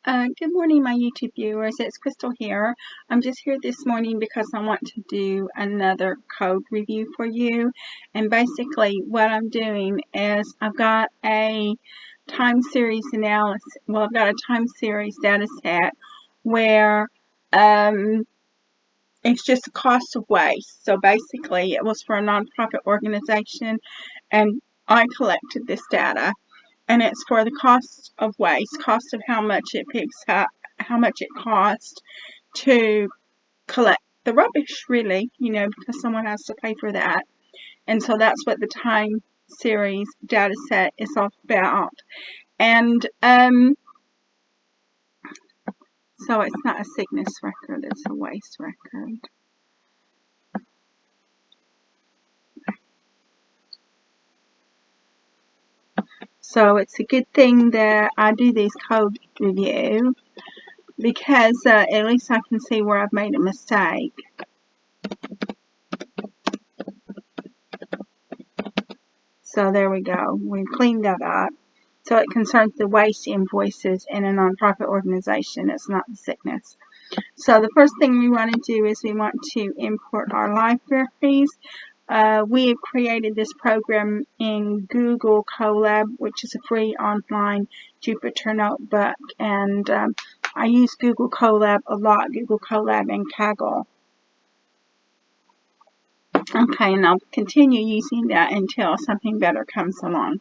Good morning, my YouTube viewers. It's Crystal here. I'm just here this morning because I want to do another code review for you. And basically what I'm doing is I've got a time series analysis. Well, I've got a time series data set where it's just the cost of waste. So basically it was for a nonprofit organization and I collected this data. And it's for the cost of waste, cost of how much it picks up, how much it costs to collect the rubbish, really, because someone has to pay for that. And so that's what the time series data set is all about. And so it's not a sickness record, it's a waste record. So it's a good thing that I do these code review because at least I can see where I've made a mistake. So there we go. We cleaned that up. So it concerns the waste invoices in a nonprofit organization. It's not the sickness. So the first thing we want to do is we want to import our libraries. We have created this program in Google Colab, which is a free online Jupyter notebook. And I use Google Colab a lot, Google Colab and Kaggle. Okay, and I'll continue using that until something better comes along.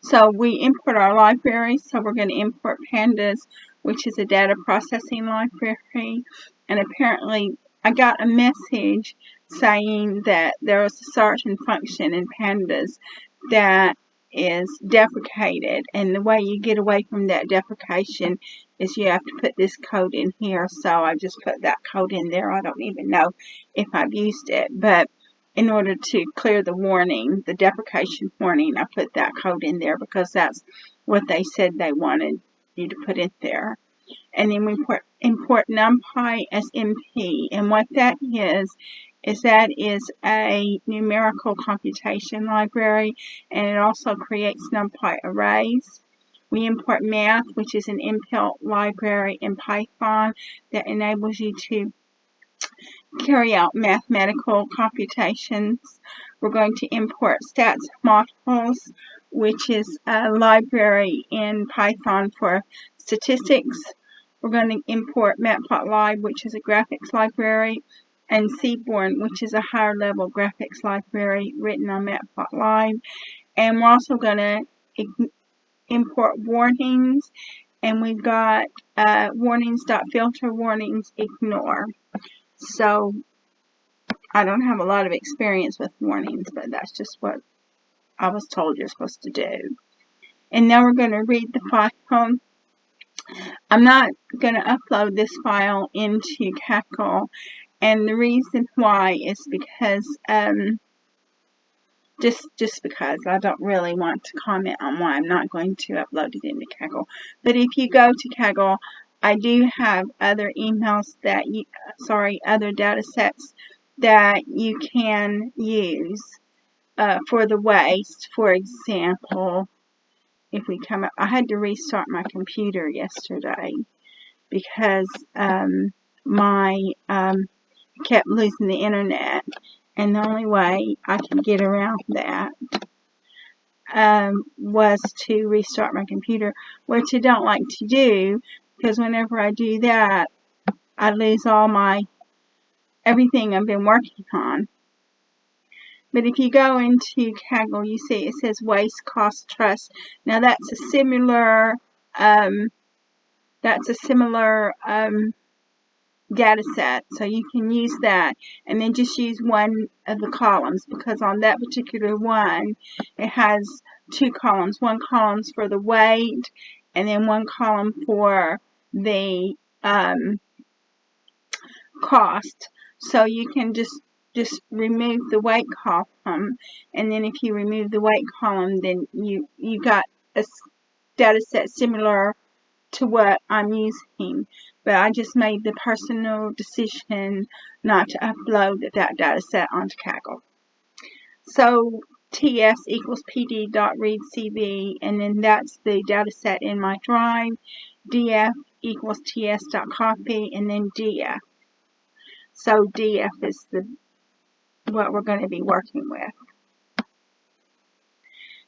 So we import our library. So we're going to import Pandas, which is a data processing library. And apparently I got a message saying that there is a certain function in Pandas that is deprecated, and the way you get away from that deprecation is you have to put this code in here. So I just put that code in there. I don't even know if I've used it, but in order to clear the warning, the deprecation warning, I put that code in there because that's what they said they wanted you to put in there. And then we import NumPy as MP, and what that is that is a numerical computation library, and it also creates NumPy arrays. We import Math, which is an inbuilt library in Python that enables you to carry out mathematical computations. We're going to import Stats Modules, which is a library in Python for statistics. We're going to import Matplotlib, which is a graphics library, and Seaborn, which is a higher level graphics library written on Matplotlib. And we're also going to import warnings, and we've got warnings.filter warnings ignore. So I don't have a lot of experience with warnings, but that's just what I was told you're supposed to do. And now we're going to read the file. I'm not going to upload this file into Kaggle, and the reason why is because just because I don't really want to comment on why I'm not going to upload it into Kaggle. But if you go to Kaggle, I do have other emails that other data sets that you can use for the waste. For example, if we come up, I had to restart my computer yesterday because my kept losing the internet, and the only way I could get around that was to restart my computer, which I don't like to do because whenever I do that, I lose everything I've been working on. But if you go into Kaggle, you see it says Waste Cost Trust. Now that's a similar data set, so you can use that and then just use one of the columns, because on that particular one it has two columns. One column's for the weight, and then one column for the cost. So you can just remove the weight column, and then if you remove the weight column, then you got a data set similar to what I'm using. But I just made the personal decision not to upload that data set onto Kaggle. So TS equals PD.readCV, and then that's the data set in my drive. df equals ts.copy, and then df. So df is what we're going to be working with.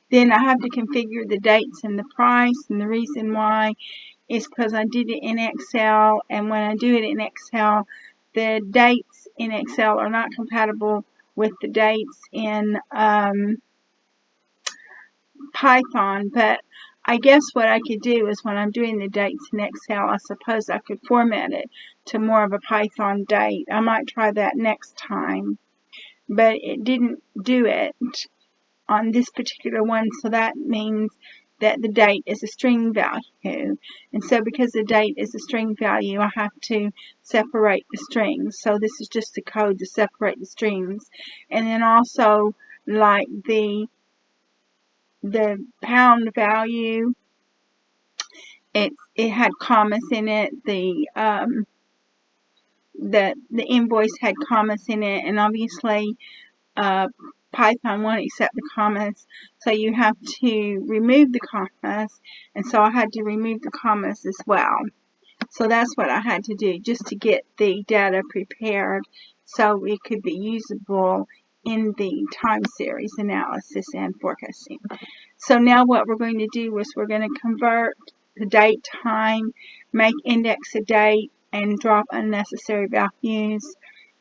Then I have to configure the dates and the price, and the reason why is because I did it in Excel, and when I do it in Excel, the dates in Excel are not compatible with the dates in Python. But I guess what I could do is when I'm doing the dates in Excel, I suppose I could format it to more of a Python date. I might try that next time, but it didn't do it on this particular one, so that means that the date is a string value, and so because the date is a string value, I have to separate the strings. So this is just the code to separate the strings. And then also, like the pound value, it had commas in it. The invoice had commas in it, and obviously Python won't accept the commas, so you have to remove the commas, and so I had to remove the commas as well. So that's what I had to do just to get the data prepared so it could be usable in the time series analysis and forecasting. So now what we're going to do is we're going to convert the date time, make index a date, and drop unnecessary values.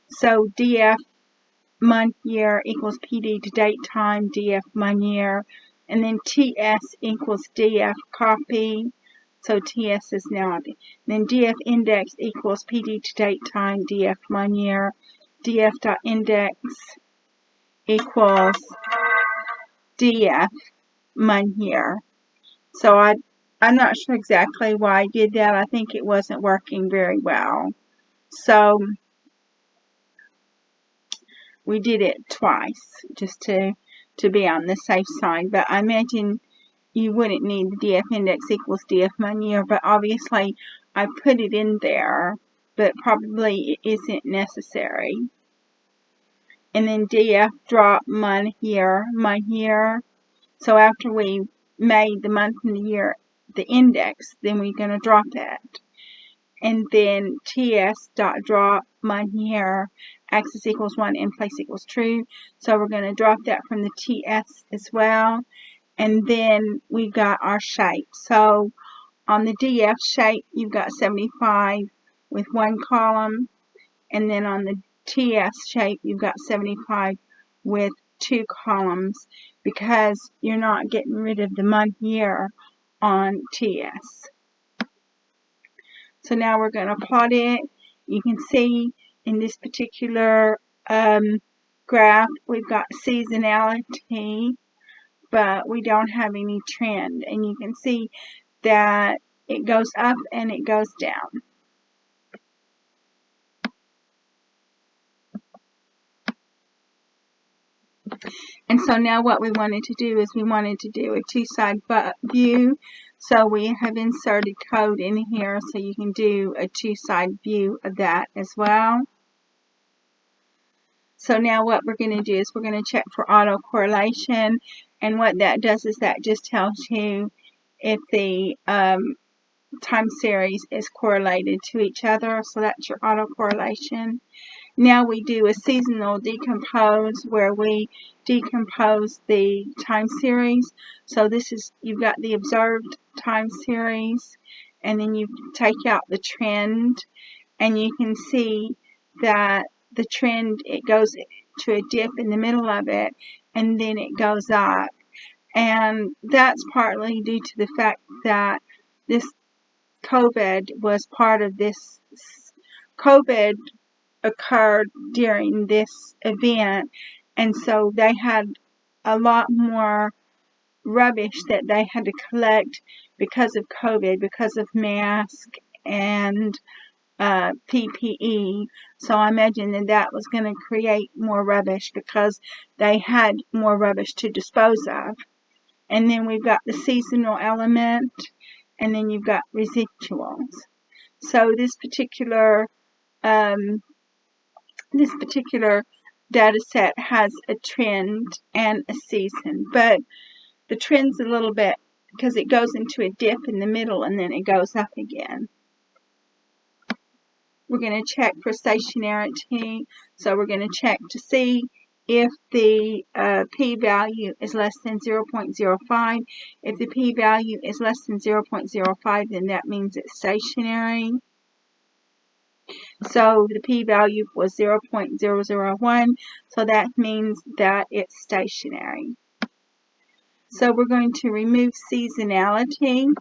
So df month year equals PD to date time, df month year, and then ts equals df copy. So ts is now, then df index equals PD to date time, df month year, df.index equals df month year. So I'm not sure exactly why I did that. I think it wasn't working very well. So we did it twice just to be on the safe side. But I imagine you wouldn't need the df index equals df month year, but obviously I put it in there, but probably it isn't necessary. And then df drop month year. So after we made the month and the year the index, then we're going to drop it. And then ts.drop month year, axis equals 1 and place equals true. So we're going to drop that from the ts as well. And then we got our shape. So on the df shape, you've got 75 with one column. And then on the ts shape, you've got 75 with two columns, because you're not getting rid of the month year on ts. So now we're going to plot it. You can see in this particular graph, we've got seasonality, but we don't have any trend. And you can see that it goes up and it goes down. And so now what we wanted to do is we wanted to do a two-side view. So we have inserted code in here so you can do a two-side view of that as well. So now what we're going to do is we're going to check for autocorrelation. And what that does is that just tells you if the time series is correlated to each other. So that's your autocorrelation. Now we do a seasonal decompose where we decompose the time series. So this is, you've got the observed time series, and then you take out the trend, and you can see that the trend, it goes to a dip in the middle of it, and then it goes up. And that's partly due to the fact that this COVID was part of this. COVID occurred during this event, and so they had a lot more rubbish that they had to collect because of COVID, because of masks and PPE. So I imagine that that was going to create more rubbish because they had more rubbish to dispose of. And then we've got the seasonal element, and then you've got residuals. So this particular data set has a trend and a season, but the trend's a little bit because it goes into a dip in the middle and then it goes up again. We're going to check for stationarity. So we're going to check to see if the p-value is less than 0.05. If the p-value is less than 0.05, then that means it's stationary. So the p-value was 0.001, so that means that it's stationary. So we're going to remove seasonality.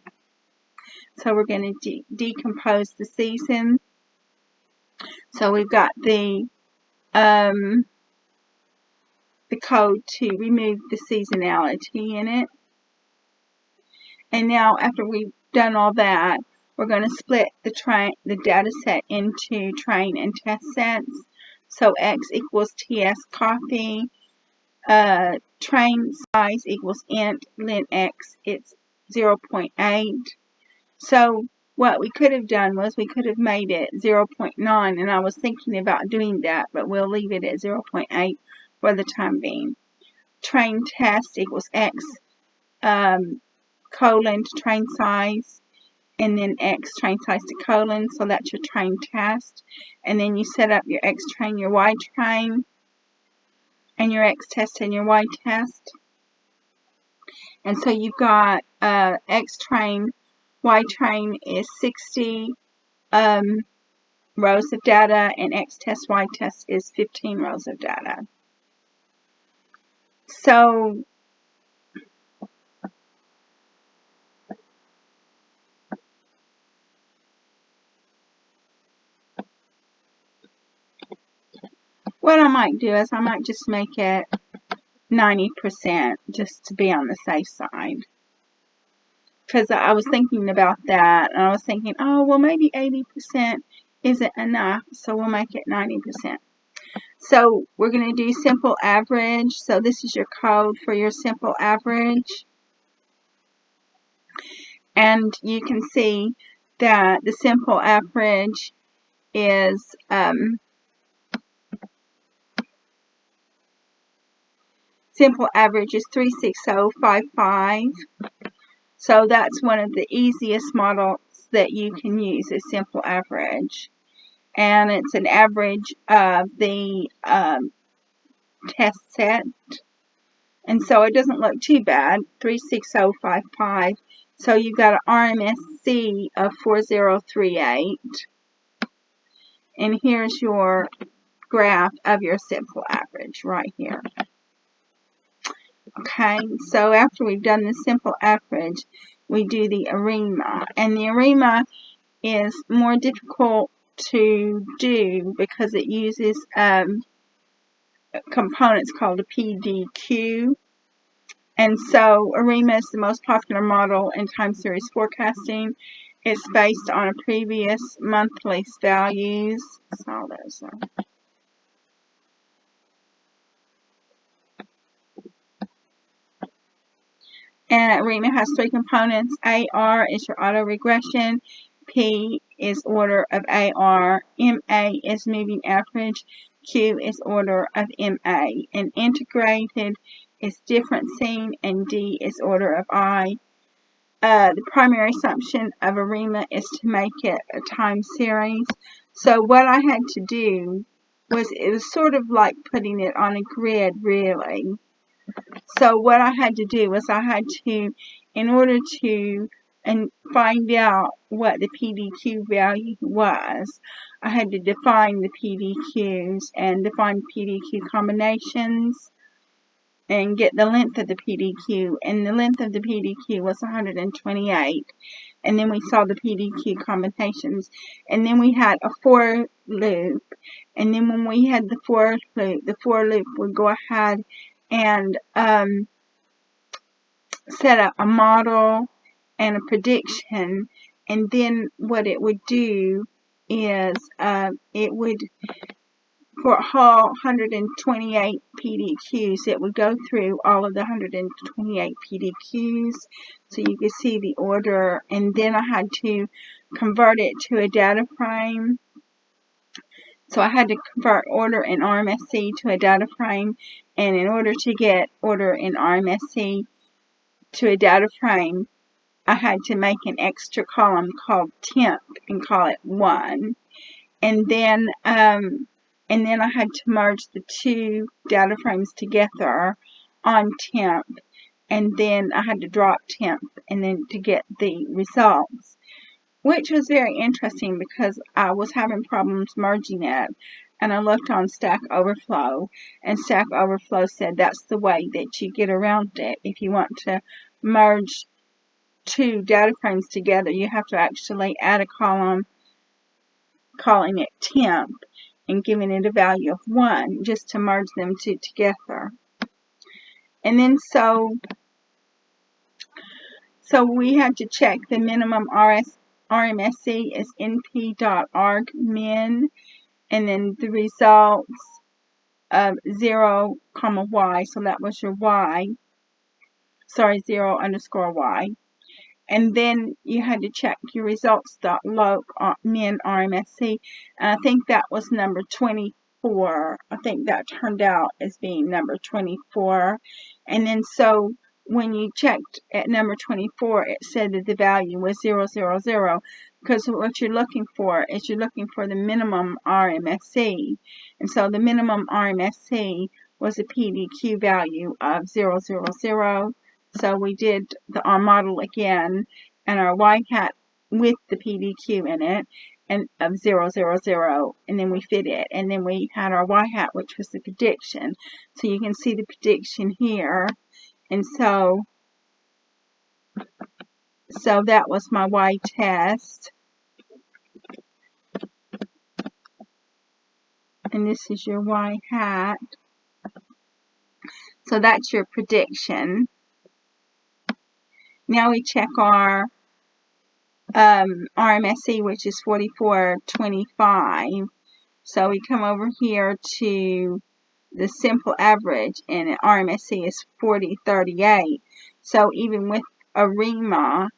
So we're going to decompose the season. So we've got the code to remove the seasonality in it. And now after we've done all that, we're going to split the data set into train and test sets. So x equals ts copy, train size equals int, len x, it's 0.8. So what we could have done was we could have made it 0.9, and I was thinking about doing that, but we'll leave it at 0.8 for the time being. Train test equals x colon to train size, and then x train size to colon, so that's your train test. And then you set up your x train, your y train, and your x test and your y test. And so you've got x train, y train is 60 rows of data, and x test, y test is 15 rows of data. So what I might do is I might just make it 90% just to be on the safe side. Because I was thinking about that, and I was thinking, oh, well, maybe 80% isn't enough, so we'll make it 90%. So we're going to do simple average. So this is your code for your simple average. And you can see that the simple average is simple average is 36055. So that's one of the easiest models that you can use, is simple average. And it's an average of the test set. And so it doesn't look too bad, 36055. So you've got an RMSC of 4038. And here's your graph of your simple average right here. Okay, so after we've done the simple average, we do the Arima. And the Arima is more difficult to do because it uses components called a PDQ. And so Arima is the most popular model in time series forecasting. It's based on a previous monthly values. So there's and Arima has three components. AR is your auto regression. P is order of AR. MA is moving average. Q is order of MA. And integrated is differencing. And D is order of I. The primary assumption of Arima is to make it a time series. So what I had to do was, it was sort of like putting it on a grid, really. So what I had to do was I had to, in order to find out what the PDQ value was, I had to define the PDQs and define PDQ combinations and get the length of the PDQ. And the length of the PDQ was 128. And then we saw the PDQ combinations. And then we had a for loop. And then when we had the for loop would go ahead and set up a model and a prediction. And then what it would do is it would, for all 128 PDQs, it would go through all of the 128 PDQs, so you could see the order. And then I had to convert it to a data frame. So I had to convert order in RMSC to a data frame, and in order to get order in RMSC to a data frame, I had to make an extra column called temp and call it 1. And then I had to merge the two data frames together on temp, and then I had to drop temp and then to get the results, which was very interesting because I was having problems merging it. And I looked on Stack Overflow, and Stack Overflow said that's the way that you get around it. If you want to merge two data frames together, you have to actually add a column calling it temp and giving it a value of 1 just to merge them two together. And then so we had to check the minimum RMSE is np.arg min, and then the results of 0, y, so that was your y, 0_y. And then you had to check your results.loc min RMSE, and I think that was number 24. I think that turned out as being number 24. And then so when you checked at number 24, it said that the value was 000, because what you're looking for is you're looking for the minimum RMSE. And so the minimum RMSE was a PDQ value of 000. So we did our model again, and our y-hat with the PDQ in it, and of 000, and then we fit it. And then we had our y-hat, which was the prediction. So you can see the prediction here. And so that was my y-test. And this is your y-hat. So that's your prediction. Now we check our RMSE, which is 4425. So we come over here to the simple average, and RMSE is 4038. So even with Arima,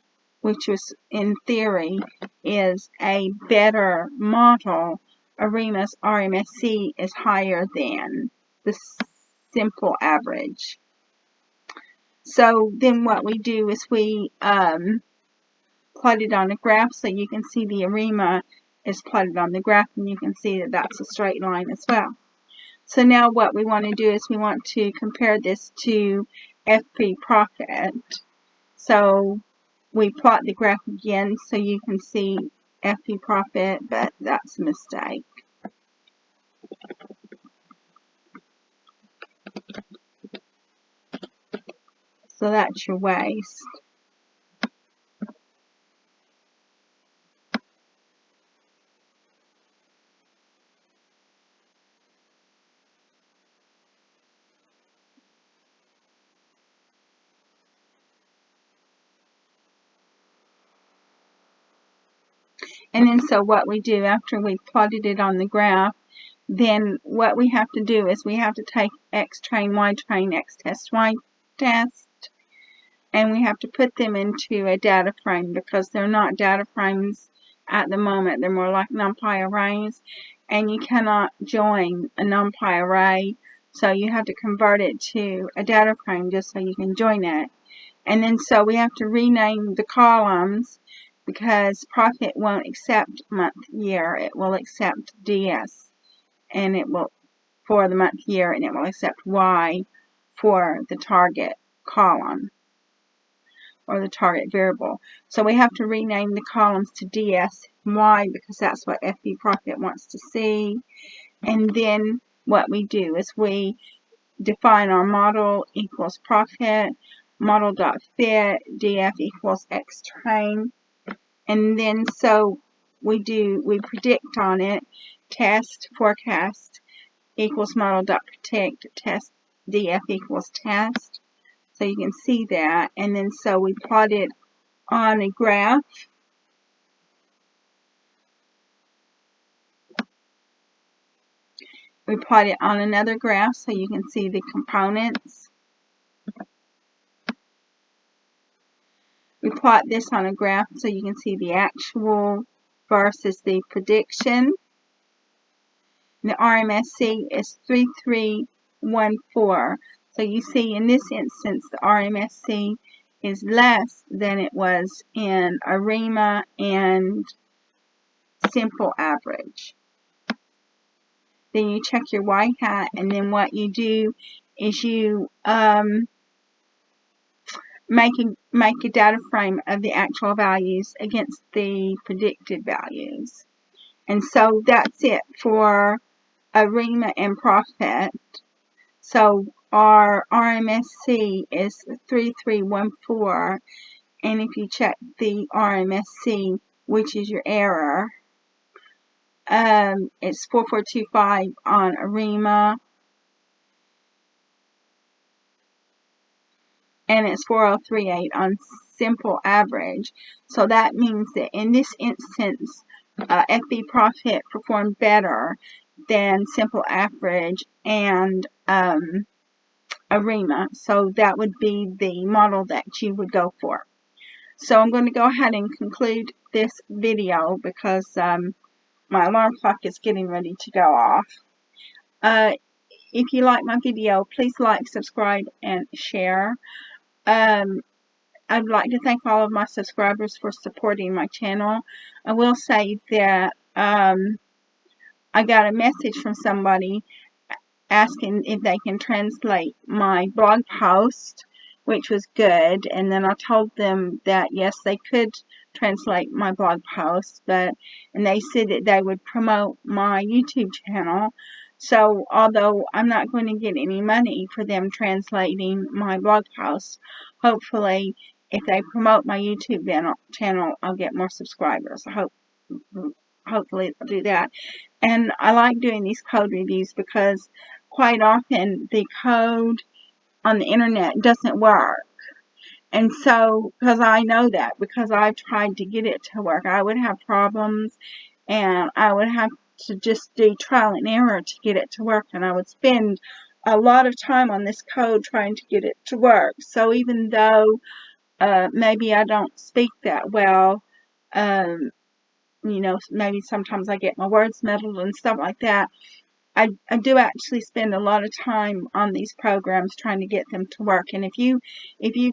which was in theory is a better model, Arima's RMSE is higher than the simple average. So then what we do is we plot it on a graph, so you can see the Arima is plotted on the graph, and you can see that that's a straight line as well. So now what we want to do is we want to compare this to FP profit. So we plot the graph again so you can see FP profit, but that's a mistake. So that's your waste. And then so what we do after we plotted it on the graph, then what we have to do is we have to take X train, Y train, X test, Y test, and we have to put them into a data frame because they're not data frames at the moment. They're more like NumPy arrays, and you cannot join a NumPy array, so you have to convert it to a data frame just so you can join it. And then so we have to rename the columns because profit won't accept month year. It will accept DS, and it will for the month year, and it will accept Y for the target column or the target variable. So we have to rename the columns to DS and Y because that's what FB profit wants to see. And then what we do is we define our model equals profit, model.fit, df equals x train, and then so we predict on it, test forecast equals model.predict, test df equals test. So you can see that, and then so we plot it on a graph. We plot it on another graph so you can see the components. We plot this on a graph so you can see the actual versus the prediction. The RMSE is 3314. So you see in this instance the RMSE is less than it was in Arima and simple average. Then you check your y-hat, and then what you do is you make a data frame of the actual values against the predicted values. And so that's it for Arima and profit. So our RMSC is 3314, and if you check the RMSC, which is your error, it's 4425 on Arima, and it's 4038 on simple average. So that means that in this instance, FB profit performed better than simple average and Arima. So that would be the model that you would go for. So I'm going to go ahead and conclude this video because my alarm clock is getting ready to go off. If you like my video, please like, subscribe, and share. I'd like to thank all of my subscribers for supporting my channel. I will say that I got a message from somebody asking if they can translate my blog post, which was good, and then I told them that yes, they could translate my blog post, and they said that they would promote my YouTube channel. So although I'm not going to get any money for them translating my blog post, hopefully if they promote my YouTube channel, I'll get more subscribers. Hopefully they'll do that. And I like doing these code reviews because quite often the code on the internet doesn't work. And so, because I know that, because I've tried to get it to work, I would have problems and I would have to just do trial and error to get it to work, and I would spend a lot of time on this code trying to get it to work. So even though maybe I don't speak that well, you know, maybe sometimes I get my words muddled and stuff like that, I do actually spend a lot of time on these programs trying to get them to work. And if you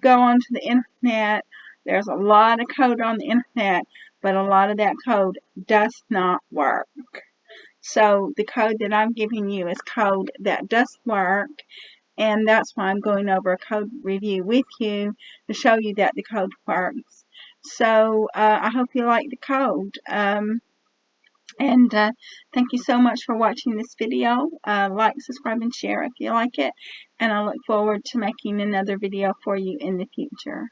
go onto the internet, there's a lot of code on the internet, but a lot of that code does not work. So the code that I'm giving you is code that does work, and that's why I'm going over a code review with you to show you that the code works. So I hope you like the code. And thank you so much for watching this video. Like, subscribe, and share if you like it. And I look forward to making another video for you in the future.